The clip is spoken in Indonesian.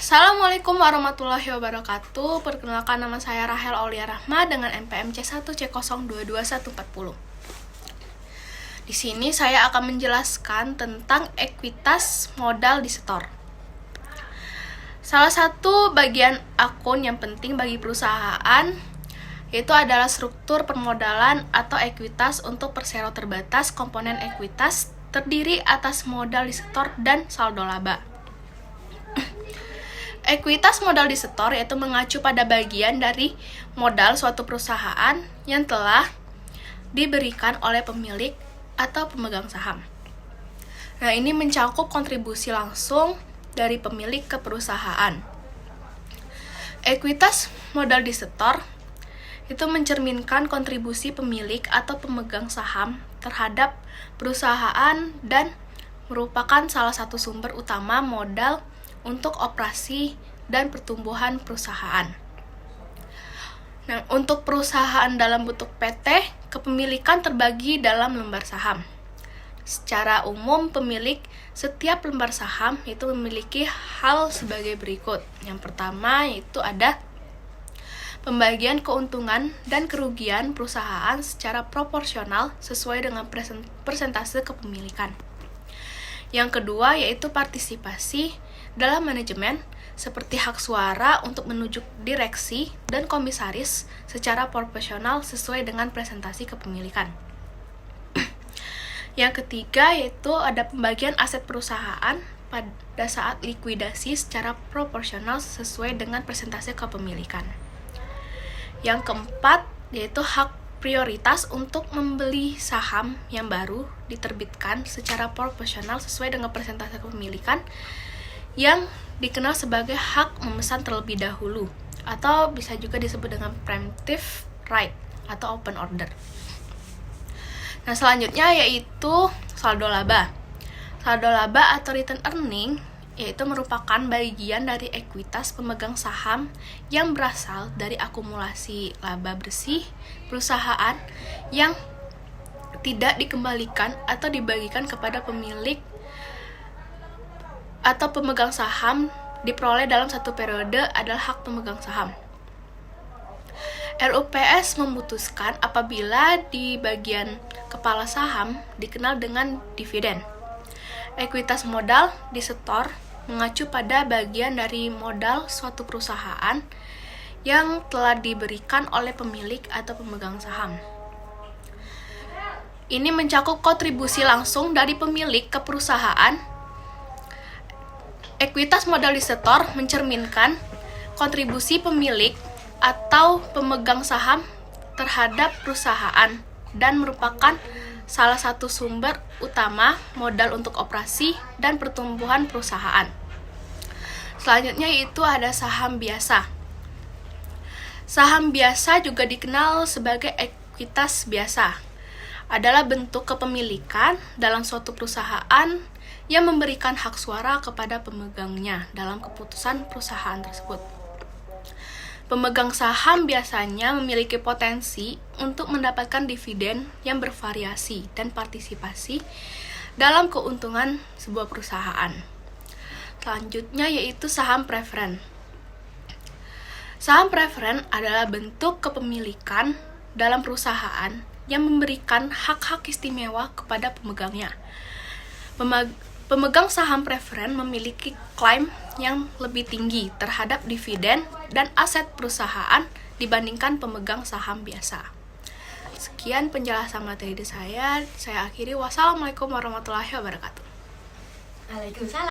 Assalamualaikum warahmatullahi wabarakatuh. Perkenalkan, nama saya Rahel Aulia Rahma dengan NPM C1C022140. Di sini saya akan menjelaskan tentang ekuitas modal di setor. Salah satu bagian akun yang penting bagi perusahaan yaitu adalah struktur permodalan atau ekuitas untuk persero terbatas. Komponen ekuitas terdiri atas modal di setor dan saldo laba. Ekuitas modal di setor yaitu mengacu pada bagian dari modal suatu perusahaan yang telah diberikan oleh pemilik atau pemegang saham. Nah, ini mencakup kontribusi langsung dari pemilik ke perusahaan. Ekuitas modal di setor itu mencerminkan kontribusi pemilik atau pemegang saham terhadap perusahaan dan merupakan salah satu sumber utama modal untuk operasi dan pertumbuhan perusahaan. Nah, untuk perusahaan dalam bentuk PT, kepemilikan terbagi dalam lembar saham. Secara umum, pemilik setiap lembar saham itu memiliki hal sebagai berikut. Yang pertama yaitu ada pembagian keuntungan dan kerugian perusahaan secara proporsional sesuai dengan persentase kepemilikan. Yang kedua yaitu partisipasi dalam manajemen seperti hak suara untuk menunjuk direksi dan komisaris secara proporsional sesuai dengan presentasi kepemilikan. Yang ketiga yaitu ada pembagian aset perusahaan pada saat likuidasi secara proporsional sesuai dengan presentasi kepemilikan. Yang keempat yaitu hak prioritas untuk membeli saham yang baru diterbitkan secara proporsional sesuai dengan persentase kepemilikan yang dikenal sebagai hak memesan terlebih dahulu atau bisa juga disebut dengan preemptive right atau open order. Nah, selanjutnya yaitu saldo laba. Saldo laba atau return earning yaitu merupakan bagian dari ekuitas pemegang saham yang berasal dari akumulasi laba bersih perusahaan yang tidak dikembalikan atau dibagikan kepada pemilik atau pemegang saham diperoleh dalam satu periode adalah hak pemegang saham. RUPS memutuskan apabila di bagian kepala saham dikenal dengan dividen. Ekuitas modal di setor mengacu pada bagian dari modal suatu perusahaan yang telah diberikan oleh pemilik atau pemegang saham. Ini mencakup kontribusi langsung dari pemilik ke perusahaan. Ekuitas modal di setor mencerminkan kontribusi pemilik atau pemegang saham terhadap perusahaan dan merupakan salah satu sumber utama modal untuk operasi dan pertumbuhan perusahaan. Selanjutnya itu ada saham biasa. Saham biasa juga dikenal sebagai ekuitas biasa. Adalah bentuk kepemilikan dalam suatu perusahaan yang memberikan hak suara kepada pemegangnya dalam keputusan perusahaan tersebut. Pemegang saham biasanya memiliki potensi untuk mendapatkan dividen yang bervariasi dan partisipasi dalam keuntungan sebuah perusahaan. Selanjutnya yaitu saham preferen. Saham preferen adalah bentuk kepemilikan dalam perusahaan yang memberikan hak-hak istimewa kepada pemegangnya. Pemegang saham preferen memiliki klaim yang lebih tinggi terhadap dividen dan aset perusahaan dibandingkan pemegang saham biasa. Sekian penjelasan materi saya akhiri. Wassalamualaikum warahmatullahi wabarakatuh. Waalaikumsalam.